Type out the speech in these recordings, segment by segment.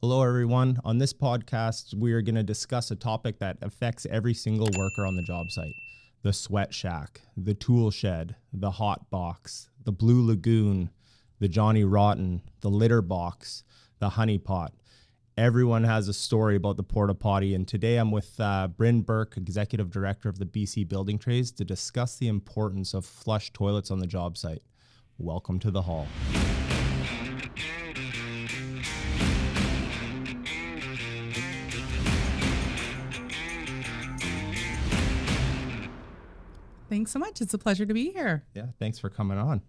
Hello, everyone. On this podcast, we are going to discuss a topic that affects every single worker on the job site. The sweat shack, the tool shed, the hot box, the blue lagoon, the Johnny Rotten, the litter box, the honey pot. Everyone has a story about the porta potty, and today I'm with Brynn Bourke, Executive Director of the BC Building Trades, to discuss the importance of flush toilets on the job site. Welcome to the hall. Thanks so much. It's a pleasure to be here. Yeah, thanks for coming on.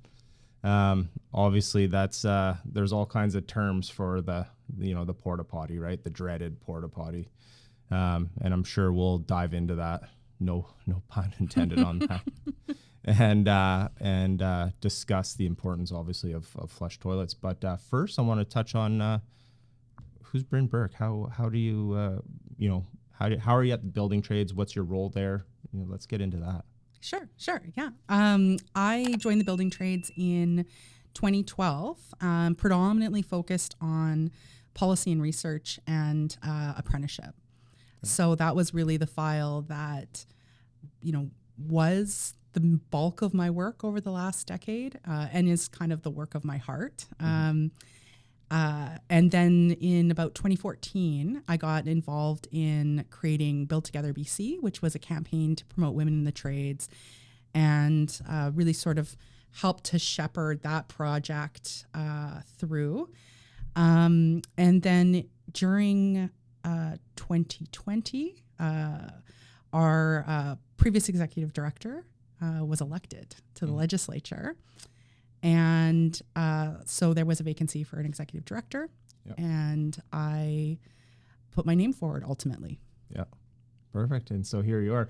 Obviously, that's there's all kinds of terms for the porta potty, right? The dreaded porta potty, and I'm sure we'll dive into that. No pun intended on that. and discuss the importance, obviously, of flush toilets. But first, I want to touch on who's Brynn Bourke. How do you how are you at the building trades? What's your role there? Let's get into that. Sure. Yeah. I joined the building trades in 2012, predominantly focused on policy and research and apprenticeship. Okay. So that was really the file that, was the bulk of my work over the last decade and is kind of the work of my heart. Mm-hmm. And then in about 2014, I got involved in creating Build Together BC, which was a campaign to promote women in the trades, and really sort of helped to shepherd that project through. And then during 2020, our previous executive director was elected to the legislature. And so there was a vacancy for an executive director, and I put my name forward ultimately. Yeah, perfect. And so here you are.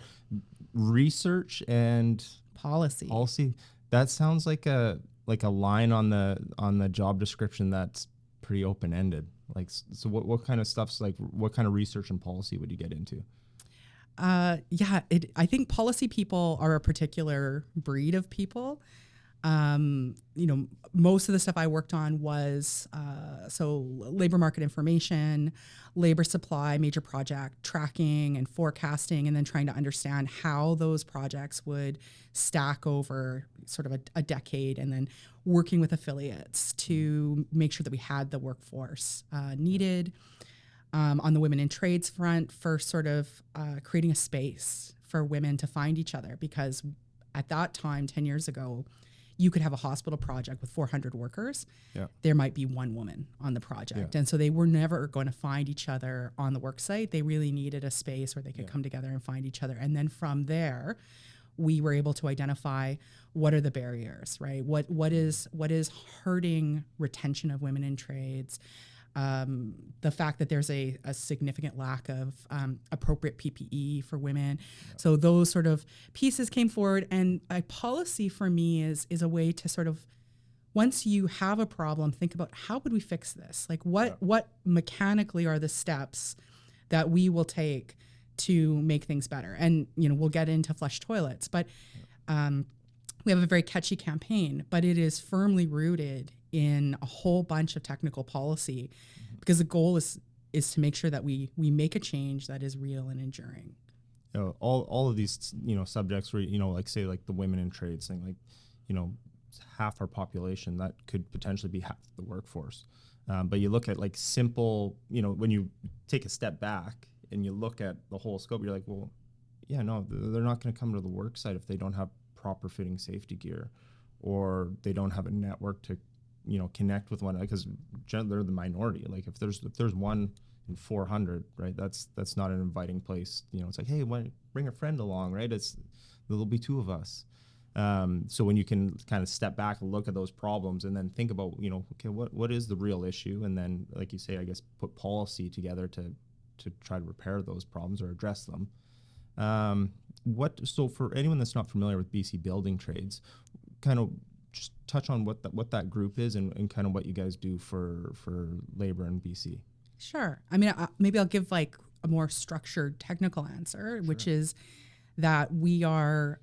Research and policy. That sounds like a line on the job description that's pretty open ended. Like, so what kind of stuff's like? What kind of research and policy would you get into? I think policy people are a particular breed of people. Most of the stuff I worked on was labor market information, labor supply, major project tracking and forecasting, and then trying to understand how those projects would stack over sort of a decade, and then working with affiliates to make sure that we had the workforce needed. On the women in trades front, for sort of creating a space for women to find each other, because at that time, 10 years ago, you could have a hospital project with 400 workers. Yeah. There might be one woman on the project. Yeah. And so they were never going to find each other on the work site. They really needed a space where they could come together and find each other. And then from there, we were able to identify what are the barriers, right? What is hurting retention of women in trades? The fact that there's a significant lack of appropriate PPE for women. Yeah. So those sort of pieces came forward, and a policy for me is a way to sort of, once you have a problem, think about how would we fix this? Like what mechanically are the steps that we will take to make things better? And, we'll get into flush toilets, but we have a very catchy campaign, but it is firmly rooted in a whole bunch of technical policy, because the goal is to make sure that we make a change that is real and enduring. All of these subjects where like say like the women in trades thing, like half our population, that could potentially be half the workforce. But you look at like simple, when you take a step back and you look at the whole scope, you're like, well, yeah, no, they're not going to come to the work site if they don't have proper fitting safety gear, or they don't have a network to connect with one, because generally they're the minority. Like if there's one in 400, right, that's not an inviting place. It's like, hey, bring a friend along, right? There'll be two of us. So when you can kind of step back and look at those problems and then think about, okay, what is the real issue? And then, like you say, I guess put policy together to try to repair those problems or address them. So for anyone that's not familiar with BC Building Trades, kind of just touch on what that group is and kind of what you guys do for labor in BC. Sure. I mean, maybe I'll give like a more structured technical answer, sure, which is that we're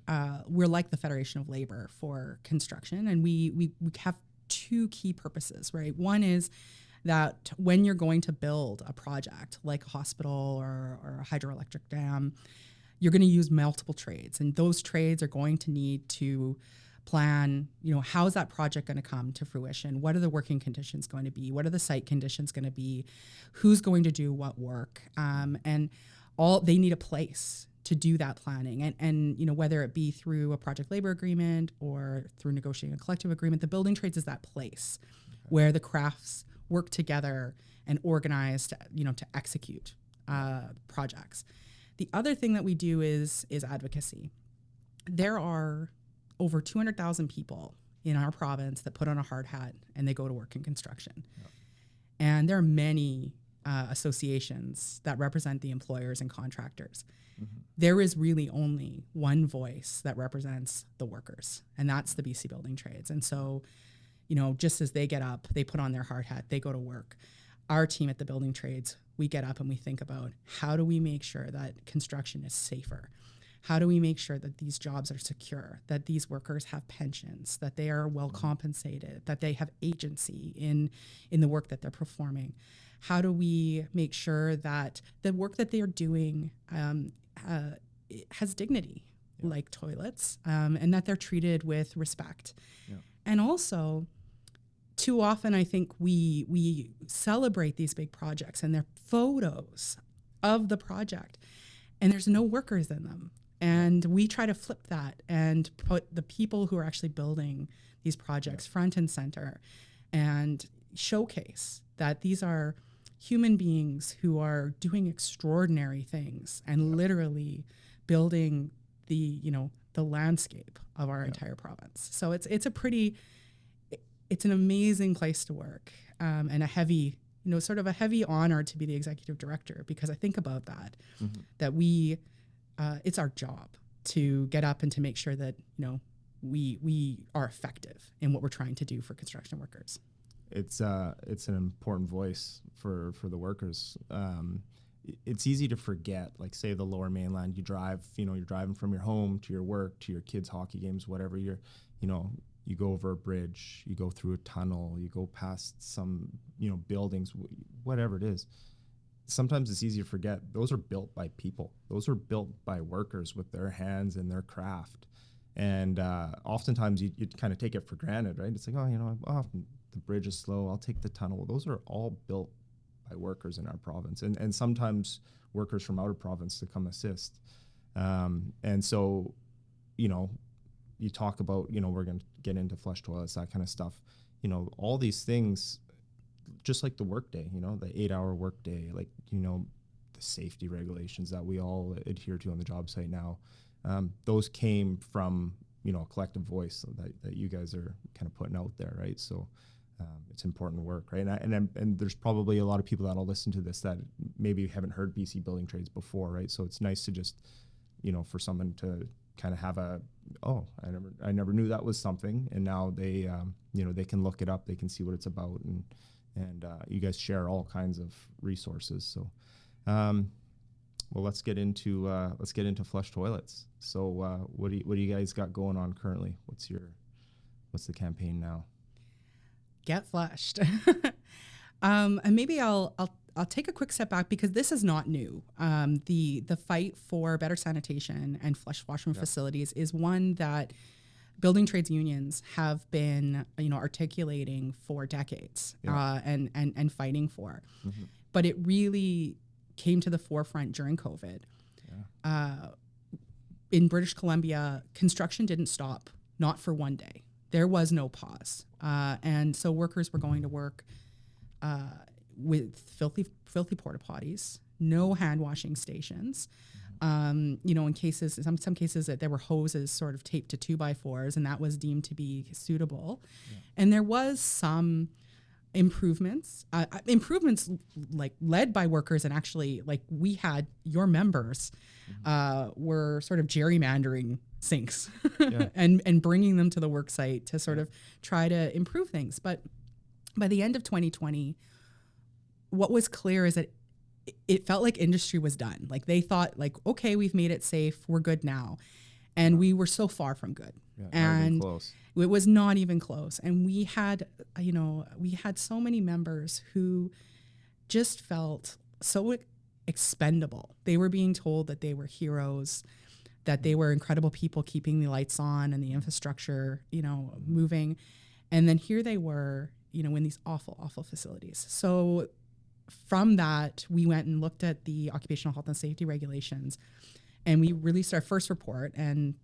like the Federation of Labor for construction, and we have two key purposes, right? One is that when you're going to build a project like a hospital or a hydroelectric dam, you're going to use multiple trades, and those trades are going to need to plan, how is that project going to come to fruition? What are the working conditions going to be? What are the site conditions going to be? Who's going to do what work? And all they need a place to do that planning. And whether it be through a project labor agreement or through negotiating a collective agreement, the building trades is that place where the crafts work together and organize to execute projects. The other thing that we do is advocacy. There are over 200,000 people in our province that put on a hard hat and they go to work in construction. Yep. And there are many associations that represent the employers and contractors. Mm-hmm. There is really only one voice that represents the workers, and that's the BC Building Trades. And so, just as they get up, they put on their hard hat, they go to work. Our team at the Building Trades, we get up and we think about how do we make sure that construction is safer? How do we make sure that these jobs are secure, that these workers have pensions, that they are well compensated, that they have agency in the work that they're performing? How do we make sure that the work that they are doing has dignity, like toilets, and that they're treated with respect? Yeah. And also, too often I think we celebrate these big projects and they're photos of the project, and there's no workers in them. And we try to flip that and put the people who are actually building these projects front and center and showcase that these are human beings who are doing extraordinary things and literally building the landscape of our entire province. So it's an amazing place to work, and a heavy, sort of a heavy honor to be the executive director, because I think about that, that we, it's our job to get up and to make sure that, we are effective in what we're trying to do for construction workers. It's an important voice for the workers. It's easy to forget, like say the Lower Mainland, you're driving from your home to your work, to your kids' hockey games, whatever. You go over a bridge, you go through a tunnel, you go past some, buildings, whatever it is. Sometimes it's easy to forget those are built by people. Those are built by workers with their hands and their craft. And oftentimes you kind of take it for granted, right? It's like, the bridge is slow, I'll take the tunnel. Those are all built by workers in our province, and sometimes workers from out of province to come assist. And so, you talk about, we're going to get into flush toilets, that kind of stuff. All these things, just like the workday, the 8-hour workday, like, the safety regulations that we all adhere to on the job site now, those came from, a collective voice that you guys are kind of putting out there, right? So it's important work, right? And there's probably a lot of people that'll listen to this that maybe haven't heard BC Building Trades before, right? So it's nice to just, for someone to kind of have I never knew that was something, and now they they can look it up, they can see what it's about, and you guys share all kinds of resources. So well, let's get into flush toilets. So what do you guys got going on currently? What's the campaign now? Get flushed. And maybe I'll take a quick step back, because this is not new. The fight for better sanitation and flush washroom facilities is one that building trades unions have been, articulating for decades, and fighting for. Mm-hmm. But it really came to the forefront during COVID. In British Columbia, construction didn't stop, not for one day. There was no pause. And so workers were going to work with filthy porta potties, no hand washing stations. In some cases that there were hoses sort of taped to 2x4s, and that was deemed to be suitable. Yeah. And there was some improvements like led by workers, and actually like we had your members were sort of gerrymandering sinks and bringing them to the work site to sort of try to improve things. But by the end of 2020, what was clear is that it felt like industry was done. Like they thought like, okay, we've made it safe, we're good now. And we were so far from good. Yeah, not even And close. it was not even close. And we had, we had so many members who just felt so expendable. They were being told that they were heroes, that they were incredible people keeping the lights on and the infrastructure, moving. And then here they were, in these awful, awful facilities. So from that, we went and looked at the occupational health and safety regulations, and we released our first report and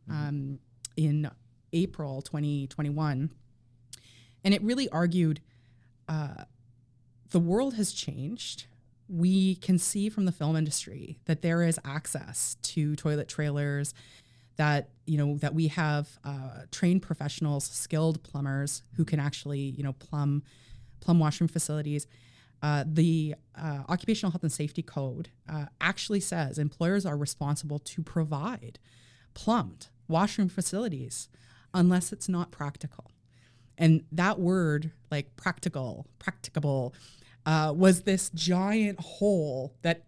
in April 2021. And it really argued the world has changed. We can see from the film industry that there is access to toilet trailers, that that we have trained professionals, skilled plumbers who can actually plumb washroom facilities. The Occupational Health and Safety Code actually says employers are responsible to provide plumbed washroom facilities unless it's not practical. And that word, like practicable, was this giant hole that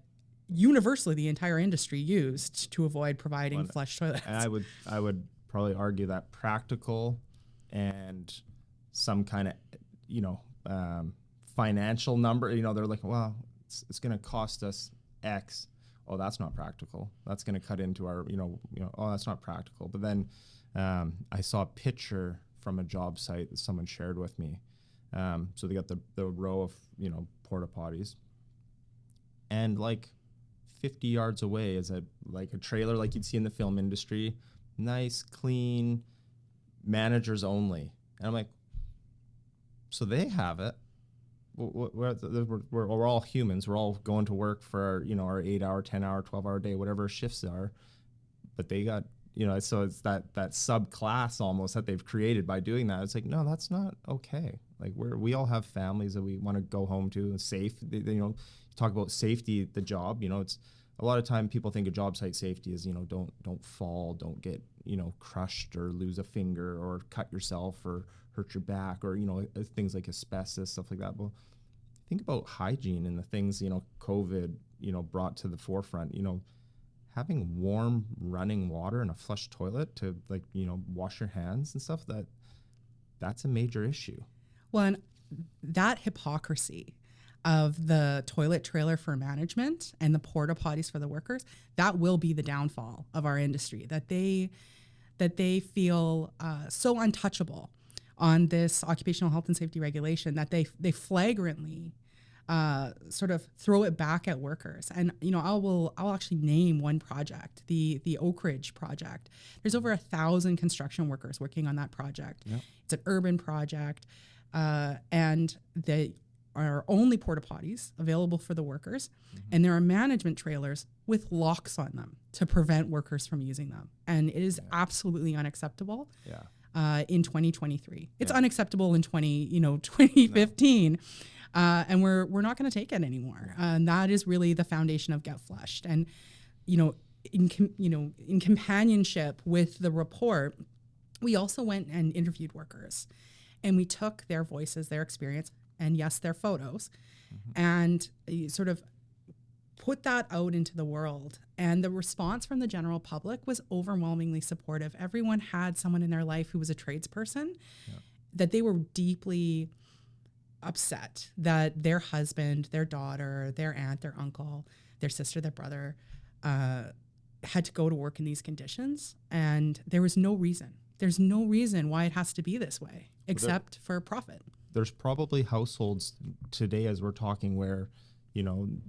universally the entire industry used to avoid providing flush toilets. And I would probably argue that practical and some kind of financial number, they're like, well, it's going to cost us X. Oh, that's not practical. That's going to cut into our, oh, that's not practical. But then I saw a picture from a job site that someone shared with me. So they got the row of, porta potties, and like 50 yards away is a trailer like you'd see in the film industry, nice, clean, managers only. And I'm like, so they have it. We're all humans. We're all going to work for our 8-hour, 10-hour, 12-hour day, whatever shifts are. But they got, so it's that subclass almost that they've created by doing that. It's like, no, that's not okay. Like we all have families that we want to go home to, and safe. Talk about safety at the job. It's a lot of time people think of job site safety as don't fall, don't get crushed or lose a finger or cut yourself or hurt your back or things like asbestos, stuff like that. But think about hygiene and the things COVID brought to the forefront. Having warm running water and a flush toilet to wash your hands and stuff, that's a major issue. Well, and that hypocrisy of the toilet trailer for management and the porta potties for the workers, that will be the downfall of our industry, that they feel so untouchable on this occupational health and safety regulation that they flagrantly sort of throw it back at workers. And I'll actually name one project, the Oak Ridge project. There's over 1,000 construction workers working on that project. Yep. It's an urban project, and they are only porta potties available for the workers, and there are management trailers with locks on them to prevent workers from using them. And it is absolutely unacceptable. Yeah. In 2023, it's unacceptable in 2015. No. And we're not going to take it anymore. And that is really the foundation of Get Flushed. And, in companionship with the report, we also went and interviewed workers, and we took their voices, their experience, and yes, their photos, and sort of put that out into the world. And the response from the general public was overwhelmingly supportive. Everyone had someone in their life who was a tradesperson, that they were deeply upset that their husband, their daughter, their aunt, their uncle, their sister, their brother had to go to work in these conditions. And there was no reason. There's no reason why it has to be this way, except for profit. There's probably households today as we're talking where,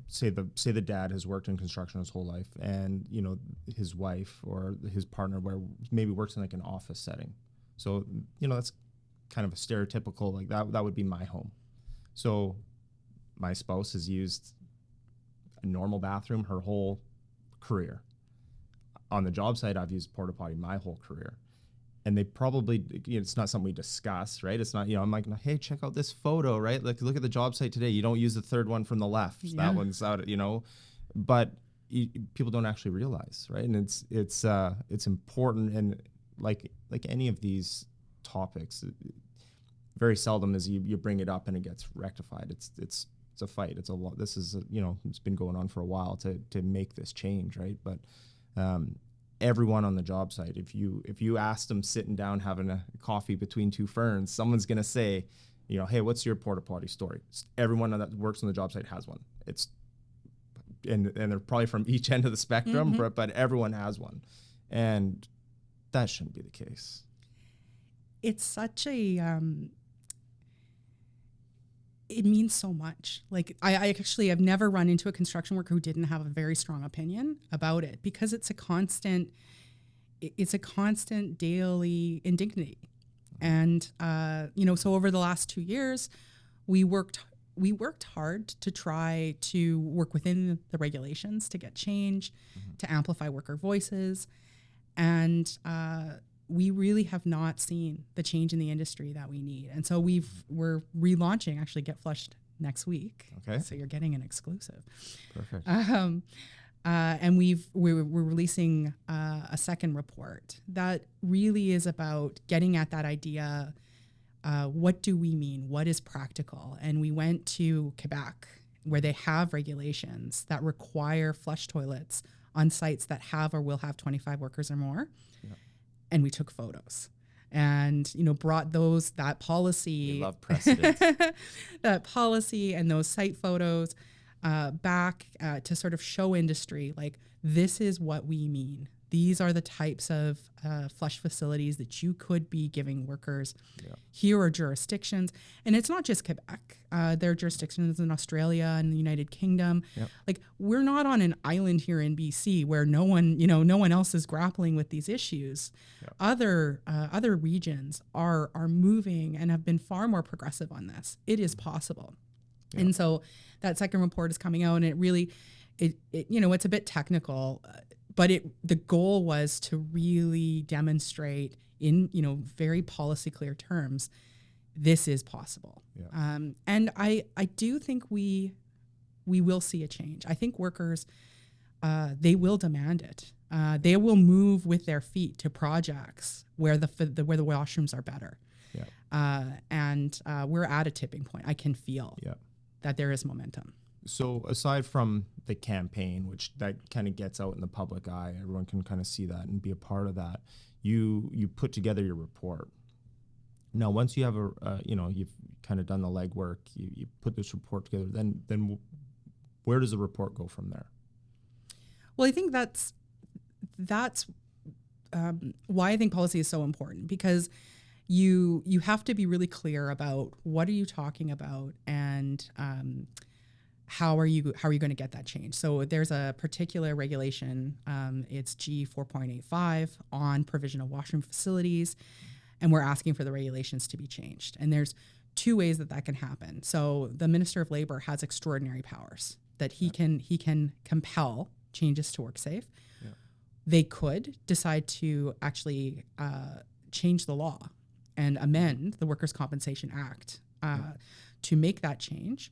say the dad has worked in construction his whole life, and, his wife or his partner where maybe works in like an office setting. So, that's kind of a stereotypical, like that would be my home. So my spouse has used a normal bathroom her whole career. On the job site, I've used porta potty my whole career. And they probably, it's not something we discuss, right? It's not, I'm like, hey, check out this photo, right? Like, look at the job site today. You don't use the third one from the left. Yeah. That one's out, but people don't actually realize, right? And it's important. And like any of these topics, very seldom as you bring it up and it gets rectified. It's a fight. It's a lot. This is, it's been going on for a while to make this change, right? But everyone on the job site, if you ask them sitting down having a coffee between two ferns, someone's going to say, hey, what's your porta potty story? Everyone that works on the job site has one. And they're probably from each end of the spectrum, but everyone has one. And that shouldn't be the case. It's such a, it means so much. Like I actually have never run into a construction worker who didn't have a very strong opinion about it, because it's a constant daily indignity. And, so over the last 2 years, we worked hard to try to work within the regulations to get change, to amplify worker voices. And we really have not seen the change in the industry that we need. And so we're relaunching, actually Get Flushed next week. Okay. So you're getting an exclusive. Perfect. And we're releasing a second report that really is about getting at that idea. What do we mean? What is practical? And we went to Quebec, where they have regulations that require flush toilets on sites that have or will have 25 workers or more. Yeah. And we took photos and, brought that policy. We love precedents. That policy and those site photos back to sort of show industry, like, this is what we mean. These are the types of flush facilities that you could be giving workers. Yeah. Here are jurisdictions. And it's not just Quebec. There are jurisdictions in Australia and the United Kingdom. Yep. Like, we're not on an island here in BC where no one else is grappling with these issues. Yep. Other regions are moving and have been far more progressive on this. It is possible. Yep. And so that second report is coming out, and it really, it's a bit technical, but the goal was to really demonstrate in, very policy clear terms, this is possible. Yeah. And I do think we will see a change. I think workers, they will demand it. They will move with their feet to projects where the washrooms are better. Yeah. And we're at a tipping point. I can feel that there is momentum. So aside from the campaign, which that kind of gets out in the public eye, everyone can kind of see that and be a part of that. You put together your report. Now, once you have you've kind of done the legwork, you put this report together. Then where does the report go from there? Well, I think that's why I think policy is so important, because you have to be really clear about what are you talking about, and how are you going to get that change? So there's a particular regulation, it's G 4.85 on provision of washroom facilities, and we're asking for the regulations to be changed. And there's two ways that can happen. So the Minister of Labor has extraordinary powers that he can compel changes to WorkSafe. Yeah. They could decide to actually change the law and amend the Workers' Compensation Act to make that change.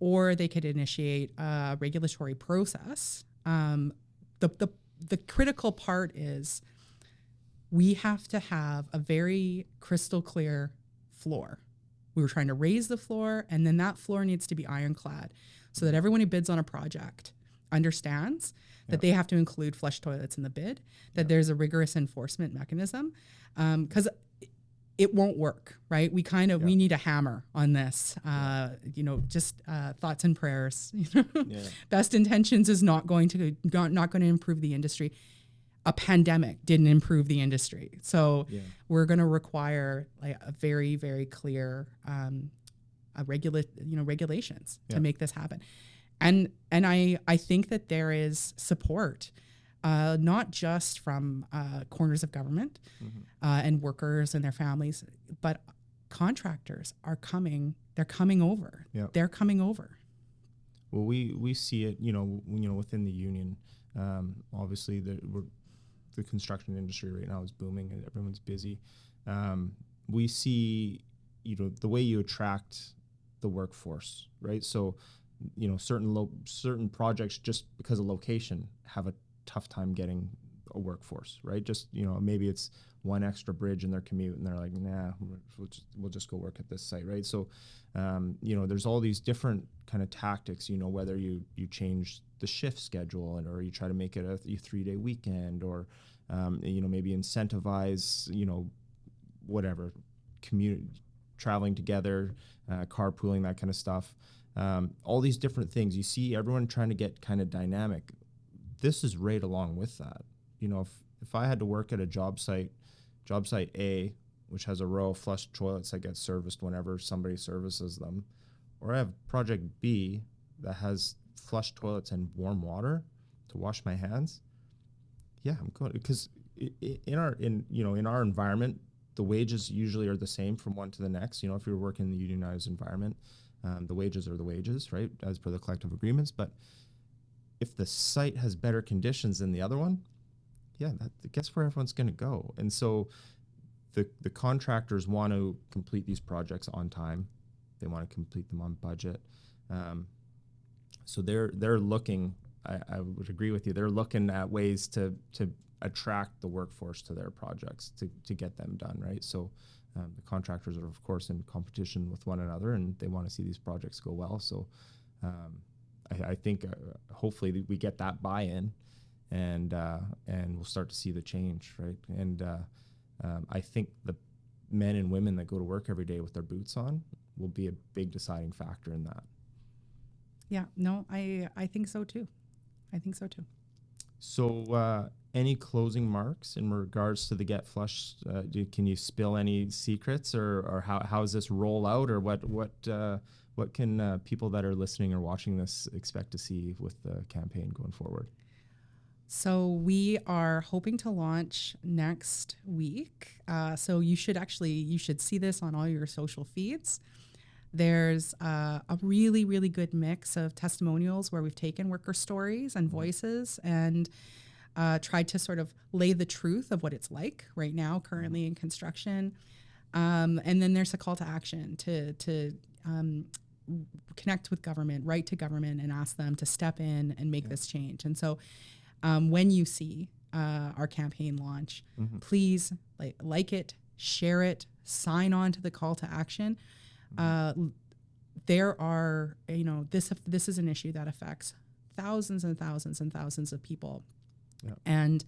Or they could initiate a regulatory process. The critical part is we have to have a very crystal clear floor. We were trying to raise the floor, and then that floor needs to be ironclad so that everyone who bids on a project understands that they have to include flush toilets in the bid, that there's a rigorous enforcement mechanism, because it won't work, right? We need a hammer on this, just thoughts and prayers. Best intentions is not going to improve the industry. A pandemic didn't improve the industry. So we're going to require like a very, very clear regulations to make this happen. And I think that there is support, not just from corners of government and workers and their families, but contractors are coming. They're coming over. Yep. They're coming over. Well, we see it, within the union. Obviously, the construction industry right now is booming and everyone's busy. We see, the way you attract the workforce, right? So, certain projects, just because of location, have a tough time getting a workforce, right? Just, maybe it's one extra bridge in their commute and they're like, nah, we'll just go work at this site, right? So, there's all these different kind of tactics, whether you change the shift schedule or you try to make it a 3-day weekend, or maybe incentivize, whatever, community traveling together, carpooling, that kind of stuff. All these different things. You see everyone trying to get kind of dynamic. This is right along with that. If I had to work at a job site A, which has a row of flush toilets that get serviced whenever somebody services them, or I have project B that has flush toilets and warm water to wash my hands, yeah, I'm going, because in our environment, the wages usually are the same from one to the next. If you're working in the unionized environment, the wages are the wages, right, as per the collective agreements. But if the site has better conditions than the other one, yeah, guess where everyone's going to go. And so the contractors want to complete these projects on time. They want to complete them on budget. So they're looking, I would agree with you, they're looking at ways to attract the workforce to their projects to get them done, right? So the contractors are, of course, in competition with one another, and they want to see these projects go well. So I think hopefully we get that buy-in, and we'll start to see the change, right? And I think the men and women that go to work every day with their boots on will be a big deciding factor in that. Yeah, no, I think so too. I think so too. So any closing marks in regards to the Get Flush? Can you spill any secrets, or how does this roll out, or what can people that are listening or watching this expect to see with the campaign going forward? So we are hoping to launch next week. So you should see this on all your social feeds. There's a really, really good mix of testimonials where we've taken worker stories and voices and tried to sort of lay the truth of what it's like right now, currently in construction. And then there's a call to action to connect with government, write to government, and ask them to step in and make this change. And so when you see our campaign launch, please like it, share it, sign on to the call to action. There are, this is an issue that affects thousands and thousands and thousands of people. Yeah. And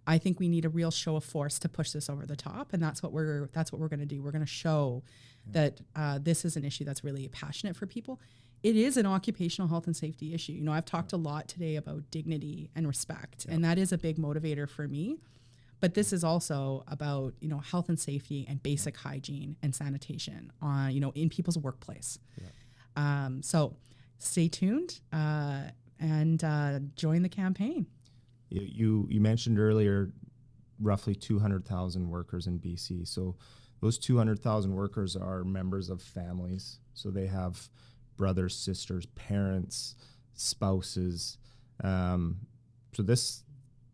I think we need a real show of force to push this over the top. And that's what we're going to do. We're going to show that this is an issue that's really passionate for people. It is an occupational health and safety issue. I've talked a lot today about dignity and respect, and that is a big motivator for me. But this is also about, health and safety and basic hygiene and sanitation on, in people's workplace. Yeah. So stay tuned and join the campaign. You mentioned earlier roughly 200,000 workers in BC. So those 200,000 workers are members of families. So they have brothers, sisters, parents, spouses. So this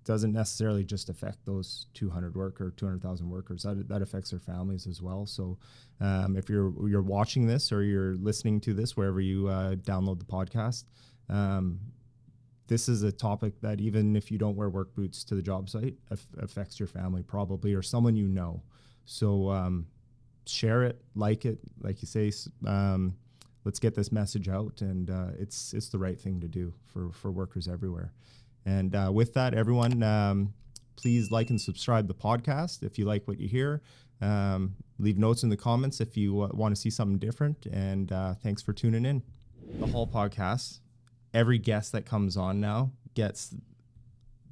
doesn't necessarily just affect those 200,000 workers. That affects their families as well. So if you're watching this or you're listening to this wherever you download the podcast, this is a topic that even if you don't wear work boots to the job site, affects your family probably, or someone you know. So share it, like you say. Let's get this message out, and it's the right thing to do for workers everywhere. And with that, everyone, please like and subscribe the podcast if you like what you hear. Leave notes in the comments if you want to see something different. And thanks for tuning in. The Hall podcast, every guest that comes on now gets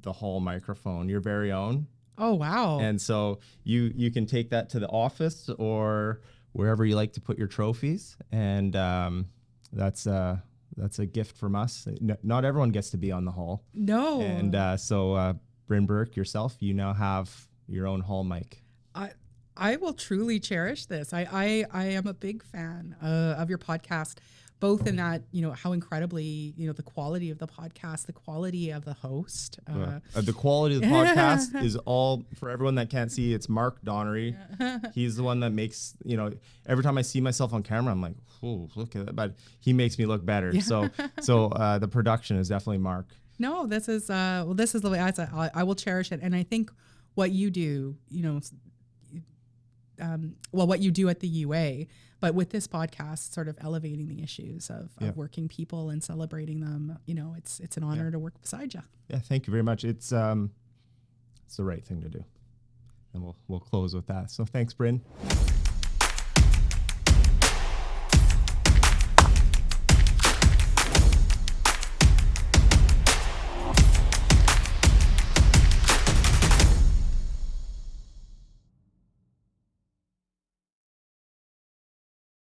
the Hall microphone, your very own. Oh, wow. And so you can take that to the office or wherever you like to put your trophies. And that's a gift from us. Not everyone gets to be on the Hall. No. And so Brynn Bourke, yourself, you now have your own Hall mic. I will truly cherish this. I am a big fan of your podcast, both in that, how incredibly, the quality of the podcast, the quality of the host. The quality of the podcast is all, for everyone that can't see, it's Mark Donnery. He's the one that makes, every time I see myself on camera, I'm like, oh, look at that. But he makes me look better. Yeah. So the production is definitely Mark. No, this is the way I will cherish it. And I think what you do, what you do at the UA, but with this podcast, sort of elevating the issues of working people and celebrating them, it's an honor to work beside you. Yeah, thank you very much. It's it's the right thing to do. And we'll close with that. So thanks, Brynn.